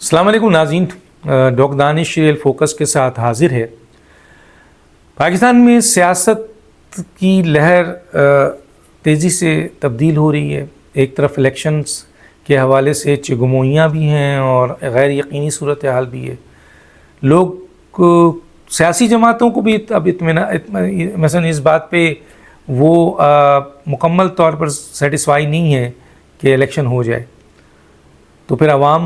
السلام علیکم ناظرین، ڈاکٹر دانش ریئل فوکس کے ساتھ حاضر ہے۔ پاکستان میں سیاست کی لہر تیزی سے تبدیل ہو رہی ہے۔ ایک طرف الیکشنز کے حوالے سے چگموئیاں بھی ہیں اور غیر یقینی صورتحال بھی ہے۔ لوگ سیاسی جماعتوں کو بھی اب مثلا اس بات پہ وہ مکمل طور پر سیٹسفائی نہیں ہے کہ الیکشن ہو جائے، تو پھر عوام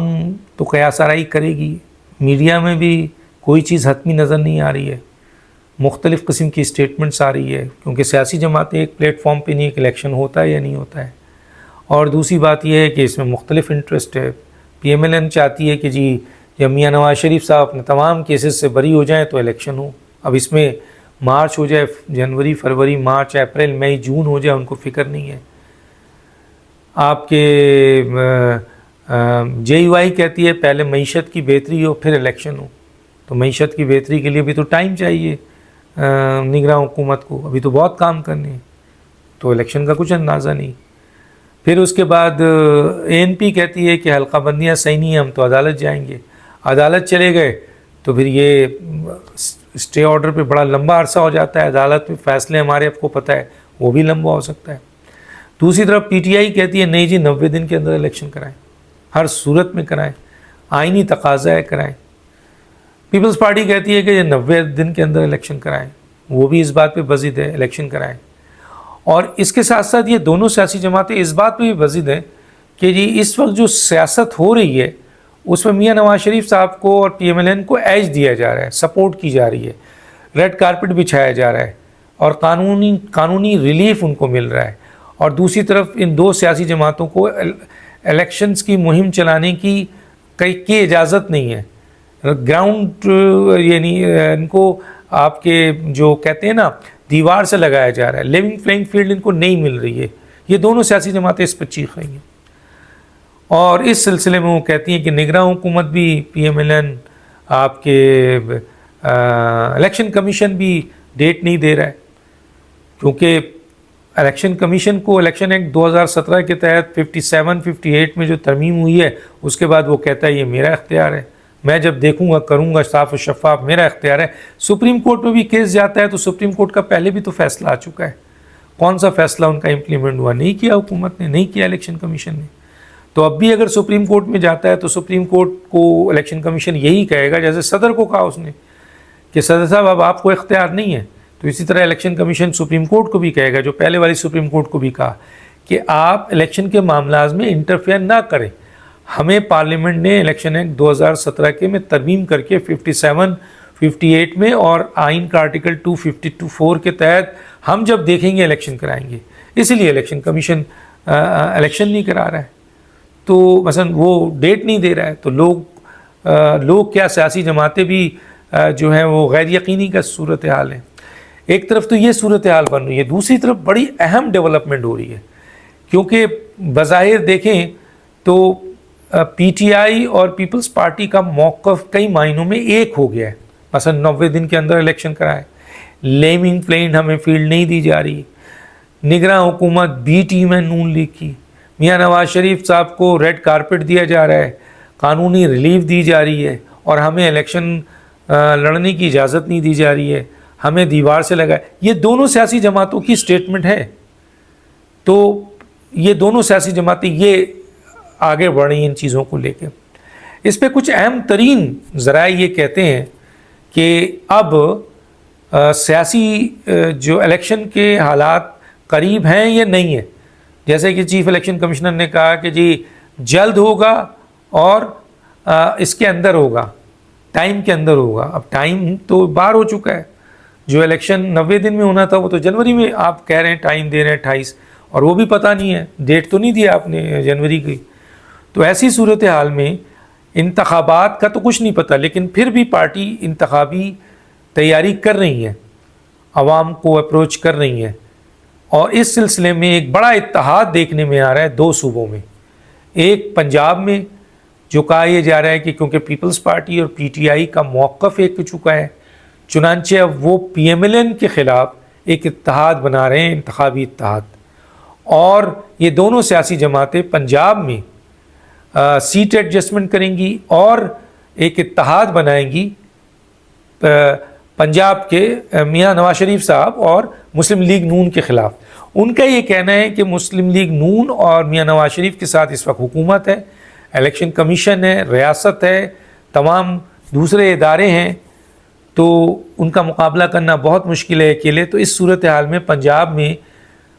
تو قیاس آرائی کرے گی۔ میڈیا میں بھی کوئی چیز حتمی نظر نہیں آ رہی ہے، مختلف قسم کی اسٹیٹمنٹس آ رہی ہے، کیونکہ سیاسی جماعتیں ایک پلیٹ فارم پہ نہیں ہے کہ الیکشن ہوتا ہے یا نہیں ہوتا ہے۔ اور دوسری بات یہ ہے کہ اس میں مختلف انٹرسٹ ہے۔ پی ایم ایل این چاہتی ہے کہ جی جب میاں نواز شریف صاحب اپنے تمام کیسز سے بری ہو جائیں تو الیکشن ہو۔ اب اس میں مارچ ہو جائے، جنوری، فروری، مارچ، اپریل، مئی، جون ہو جائے، ان کو فکر نہیں ہے۔ آپ کے جے یو آئی کہتی ہے پہلے معیشت کی بہتری ہو پھر الیکشن ہو، تو معیشت کی بہتری کے لیے بھی تو ٹائم چاہیے نگراں حکومت کو، ابھی تو بہت کام کرنے ہیں، تو الیکشن کا کچھ اندازہ نہیں۔ پھر اس کے بعد اے این پی کہتی ہے کہ حلقہ بندیاں صحیح نہیں ہیں، ہم تو عدالت جائیں گے۔ عدالت چلے گئے تو پھر یہ اسٹے آرڈر پہ بڑا لمبا عرصہ ہو جاتا ہے، عدالت میں فیصلے ہمارے آپ کو پتہ ہے وہ بھی لمبا ہو سکتا ہے۔ دوسری طرف پی ٹی آئی کہتی ہے نہیں جی 90 دن کے اندر الیکشن کرائیں، ہر صورت میں کرائیں، آئینی تقاضا ہے کرائیں۔ پیپلز پارٹی کہتی ہے کہ یہ 90 دن کے اندر الیکشن کرائیں، وہ بھی اس بات پہ بضد ہے الیکشن کرائیں۔ اور اس کے ساتھ ساتھ یہ دونوں سیاسی جماعتیں اس بات پہ بھی بضد ہیں کہ جی اس وقت جو سیاست ہو رہی ہے اس میں میاں نواز شریف صاحب کو اور پی ایم ایل این کو ایج دیا جا رہا ہے، سپورٹ کی جا رہی ہے، ریڈ کارپٹ بچھایا جا رہا ہے اور قانونی ریلیف ان کو مل رہا ہے۔ اور دوسری طرف ان دو سیاسی جماعتوں کو الیکشنز کی مہم چلانے کی اجازت نہیں ہے۔ گراؤنڈ یعنی ان کو آپ کے جو کہتے ہیں نا دیوار سے لگایا جا رہا ہے، لیونگ پلینگ فیلڈ ان کو نہیں مل رہی ہے۔ یہ دونوں سیاسی جماعتیں اس پر چیخ رہی ہیں، اور اس سلسلے میں وہ کہتی ہیں کہ نگراں حکومت بھی، پی ایم ایل این، آپ کے الیکشن کمیشن بھی ڈیٹ نہیں دے رہا ہے، کیونکہ الیکشن کمیشن کو الیکشن ایکٹ 2017 کے تحت 57-58 میں جو ترمیم ہوئی ہے اس کے بعد وہ کہتا ہے یہ میرا اختیار ہے، میں جب دیکھوں گا کروں گا، صاف و شفاف میرا اختیار ہے۔ سپریم کورٹ میں بھی کیس جاتا ہے تو سپریم کورٹ کا پہلے بھی تو فیصلہ آ چکا ہے، کون سا فیصلہ ان کا امپلیمنٹ ہوا؟ نہیں کیا حکومت نے، نہیں کیا الیکشن کمیشن نے۔ تو اب بھی اگر سپریم کورٹ میں جاتا ہے تو سپریم کورٹ کو الیکشن کمیشن یہی کہے گا جیسے صدر کو کہا اس نے کہ صدر صاحب اب آپ کو اختیار نہیں ہے، تو اسی طرح الیکشن کمیشن سپریم کورٹ کو بھی کہے گا، جو پہلے والی سپریم کورٹ کو بھی کہا کہ آپ الیکشن کے معاملات میں انٹرفیئر نہ کریں۔ ہمیں پارلیمنٹ نے الیکشن ایکٹ 2017 کے میں ترمیم کر کے 57-58 میں اور آئین کا آرٹیکل 252(4) کے تحت ہم جب دیکھیں گے الیکشن کرائیں گے، اسی لیے الیکشن کمیشن الیکشن نہیں کرا رہا ہے، تو مثلا وہ ڈیٹ نہیں دے رہا ہے، تو لوگ کیا سیاسی جماعتیں بھی جو ہیں وہ غیر یقینی کا صورتحال ہے۔ ایک طرف تو یہ صورتحال بن رہی ہے، دوسری طرف بڑی اہم ڈیولپمنٹ ہو رہی ہے، کیونکہ بظاہر دیکھیں تو پی ٹی آئی اور پیپلز پارٹی کا موقف کئی معنوں میں ایک ہو گیا ہے۔ مثلا 90 دن کے اندر الیکشن کرائیں، لیونگ پلین ہمیں فیلڈ نہیں دی جا رہی، نگراں حکومت بی ٹیم ہے نون لیگ کی، میاں نواز شریف صاحب کو ریڈ کارپٹ دیا جا رہا ہے، قانونی ریلیف دی جا رہی ہے، اور ہمیں الیکشن لڑنے کی اجازت نہیں دی جا رہی ہے، ہمیں دیوار سے لگا ہے۔ یہ دونوں سیاسی جماعتوں کی سٹیٹمنٹ ہے، تو یہ دونوں سیاسی جماعتیں یہ آگے بڑھ رہی ہیں ان چیزوں کو لے کے۔ اس پہ کچھ اہم ترین ذرائع یہ کہتے ہیں کہ اب سیاسی جو الیکشن کے حالات قریب ہیں یا نہیں ہیں، جیسے کہ چیف الیکشن کمشنر نے کہا کہ جی جلد ہوگا اور اس کے اندر ہوگا، ٹائم کے اندر ہوگا۔ اب ٹائم تو بار ہو چکا ہے، جو الیکشن 90 دن میں ہونا تھا وہ تو جنوری میں آپ کہہ رہے ہیں ٹائم دے رہے ہیں 28، اور وہ بھی پتہ نہیں ہے، ڈیٹ تو نہیں دیا آپ نے جنوری کی۔ تو ایسی صورتحال میں انتخابات کا تو کچھ نہیں پتہ، لیکن پھر بھی پارٹی انتخابی تیاری کر رہی ہیں، عوام کو اپروچ کر رہی ہیں، اور اس سلسلے میں ایک بڑا اتحاد دیکھنے میں آ رہا ہے دو صوبوں میں۔ ایک پنجاب میں جو کہا یہ جا رہا ہے کہ کیونکہ پیپلز پارٹی اور پی ٹی آئی کا موقف ایک ہو چکا ہے، چنانچہ اب وہ پی ایم ایل این کے خلاف ایک اتحاد بنا رہے ہیں، انتخابی اتحاد۔ اور یہ دونوں سیاسی جماعتیں پنجاب میں سیٹ ایڈجسٹمنٹ کریں گی اور ایک اتحاد بنائیں گی پنجاب کے میاں نواز شریف صاحب اور مسلم لیگ نون کے خلاف۔ ان کا یہ کہنا ہے کہ مسلم لیگ نون اور میاں نواز شریف کے ساتھ اس وقت حکومت ہے، الیکشن کمیشن ہے، ریاست ہے، تمام دوسرے ادارے ہیں، تو ان کا مقابلہ کرنا بہت مشکل ہے اکیلے۔ تو اس صورتحال میں پنجاب میں،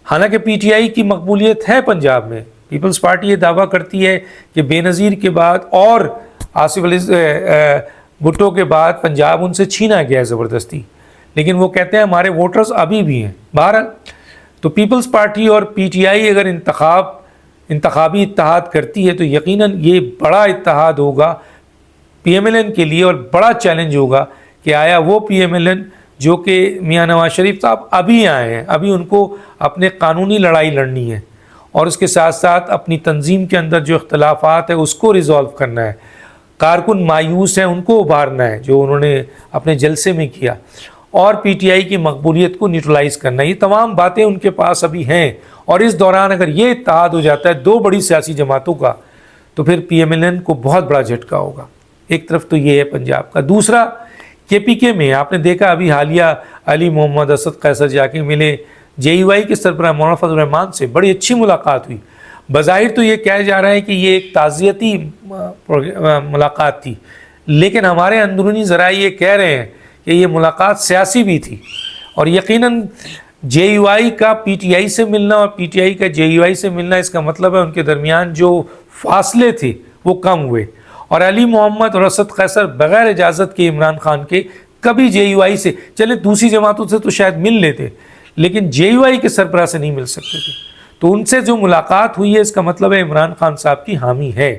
حالانکہ پی ٹی آئی کی مقبولیت ہے پنجاب میں، پیپلز پارٹی یہ دعویٰ کرتی ہے کہ بے نظیر کے بعد اور آصف علی بھٹو کے بعد پنجاب ان سے چھینا گیا ہے زبردستی، لیکن وہ کہتے ہیں ہمارے ووٹرز ابھی بھی ہیں۔ بہرحال تو پیپلز پارٹی اور پی ٹی آئی اگر انتخابی اتحاد کرتی ہے تو یقیناً یہ بڑا اتحاد ہوگا پی ایم ایل این کے لیے، اور بڑا چیلنج ہوگا کہ آیا وہ پی ایم ایل این جو کہ میاں نواز شریف صاحب ابھی آئے ہیں، ابھی ان کو اپنے قانونی لڑائی لڑنی ہے، اور اس کے ساتھ ساتھ اپنی تنظیم کے اندر جو اختلافات ہیں اس کو ریزالو کرنا ہے، کارکن مایوس ہیں ان کو ابھارنا ہے جو انہوں نے اپنے جلسے میں کیا، اور پی ٹی آئی کی مقبولیت کو نیوٹرلائز کرنا ہے۔ یہ تمام باتیں ان کے پاس ابھی ہیں، اور اس دوران اگر یہ اتحاد ہو جاتا ہے دو بڑی سیاسی جماعتوں کا تو پھر پی ایم ایل این کو بہت بڑا جھٹکا ہوگا۔ ایک طرف تو یہ ہے پنجاب کا، دوسرا کے پی کے میں آپ نے دیکھا ابھی حالیہ علی محمد اسد قیصر جا کے ملے، جے یو آئی کے سربراہ مولانا فضل الرحمان سے بڑی اچھی ملاقات ہوئی۔ بظاہر تو یہ کہا جا رہا ہے کہ یہ ایک تعزیتی ملاقات تھی، لیکن ہمارے اندرونی ذرائع یہ کہہ رہے ہیں کہ یہ ملاقات سیاسی بھی تھی، اور یقیناً جے یو آئی کا پی ٹی آئی سے ملنا اور پی ٹی آئی کا جے یو آئی سے ملنا، اس کا مطلب ہے ان کے درمیان جو فاصلے تھے وہ کم ہوئے، اور علی محمد اور اسد قیصر بغیر اجازت کے عمران خان کے کبھی جے یو آئی سے، چلے دوسری جماعتوں سے تو شاید مل لیتے لیکن جے یو آئی کے سربراہ سے نہیں مل سکتے تھے، تو ان سے جو ملاقات ہوئی ہے اس کا مطلب ہے عمران خان صاحب کی حامی ہے۔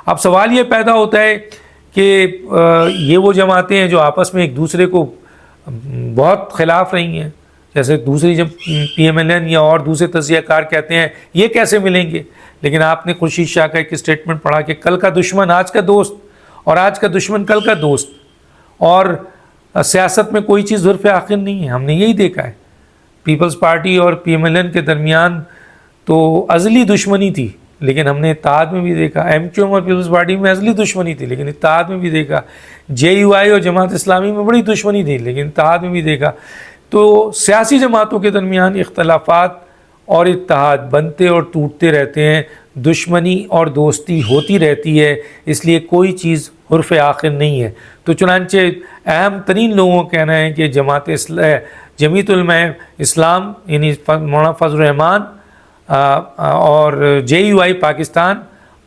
اب سوال یہ پیدا ہوتا ہے کہ یہ وہ جماعتیں ہیں جو آپس میں ایک دوسرے کو بہت خلاف رہی ہیں، جیسے دوسری جب پی ایم ایل این یا اور دوسرے تجزیہ کار کہتے ہیں یہ کیسے ملیں گے، لیکن آپ نے خورشید شاہ کا ایک اسٹیٹمنٹ پڑھا کہ کل کا دشمن آج کا دوست اور آج کا دشمن کل کا دوست، اور سیاست میں کوئی چیز ظرف آخر نہیں ہے۔ ہم نے یہی دیکھا ہے پیپلز پارٹی اور پی ایم ایل این کے درمیان تو ازلی دشمنی تھی، لیکن ہم نے اتحاد میں بھی دیکھا، ایم کیو ایم اور پیپلز پارٹی میں ازلی دشمنی تھی لیکن اتحاد میں بھی دیکھا، جے یو آئی اور جماعت اسلامی میں بڑی دشمنی تھی لیکن اتحاد میں بھی دیکھا۔ تو سیاسی جماعتوں کے درمیان اختلافات اور اتحاد بنتے اور ٹوٹتے رہتے ہیں، دشمنی اور دوستی ہوتی رہتی ہے، اس لیے کوئی چیز حرف آخر نہیں ہے۔ تو چنانچہ اہم ترین لوگوں کا کہنا ہے کہ جمعیت علماء اسلام یعنی مولانا فضل الرحمان اور جے یو آئی پاکستان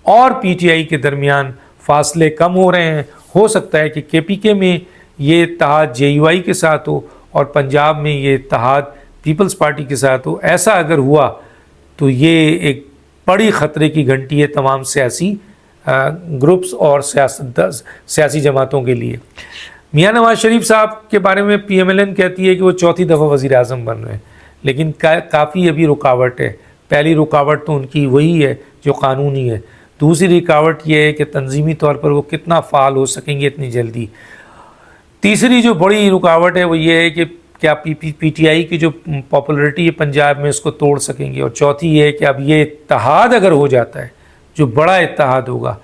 اور پی ٹی آئی کے درمیان فاصلے کم ہو رہے ہیں۔ ہو سکتا ہے کہ کے پی کے میں یہ اتحاد جے یو آئی کے ساتھ ہو اور پنجاب میں یہ اتحاد پیپلز پارٹی کے ساتھ ہو۔ ایسا اگر ہوا تو یہ ایک بڑی خطرے کی گھنٹی ہے تمام سیاسی گروپس اور سیاسی جماعتوں کے لیے۔ میاں نواز شریف صاحب کے بارے میں پی ایم ایل این کہتی ہے کہ وہ چوتھی دفعہ وزیر اعظم بن رہے ہیں، لیکن کافی ابھی رکاوٹ ہے۔ پہلی رکاوٹ تو ان کی وہی ہے جو قانونی ہے، دوسری رکاوٹ یہ ہے کہ تنظیمی طور پر وہ کتنا فعال ہو سکیں گے اتنی جلدی، تیسری جو بڑی رکاوٹ ہے وہ یہ ہے کہ کیا پی ٹی آئی کی جو پاپولرٹی ہے پنجاب میں اس کو توڑ سکیں گے، اور چوتھی یہ ہے کہ اب یہ اتحاد اگر ہو جاتا ہے جو بڑا اتحاد ہوگا،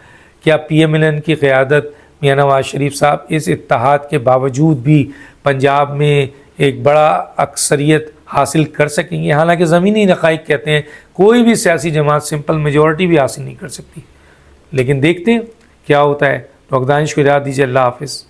کیا پی ایم ایل این کی قیادت میاں نواز شریف صاحب اس اتحاد کے باوجود بھی پنجاب میں ایک بڑا اکثریت حاصل کر سکیں گے؟ حالانکہ زمینی حقائق کہتے ہیں کوئی بھی سیاسی جماعت سمپل میجورٹی بھی حاصل نہیں کر سکتی، لیکن دیکھتے ہیں کیا ہوتا ہے۔ ڈاکٹر دانش کو اجازت دیجیے، اللہ حافظ۔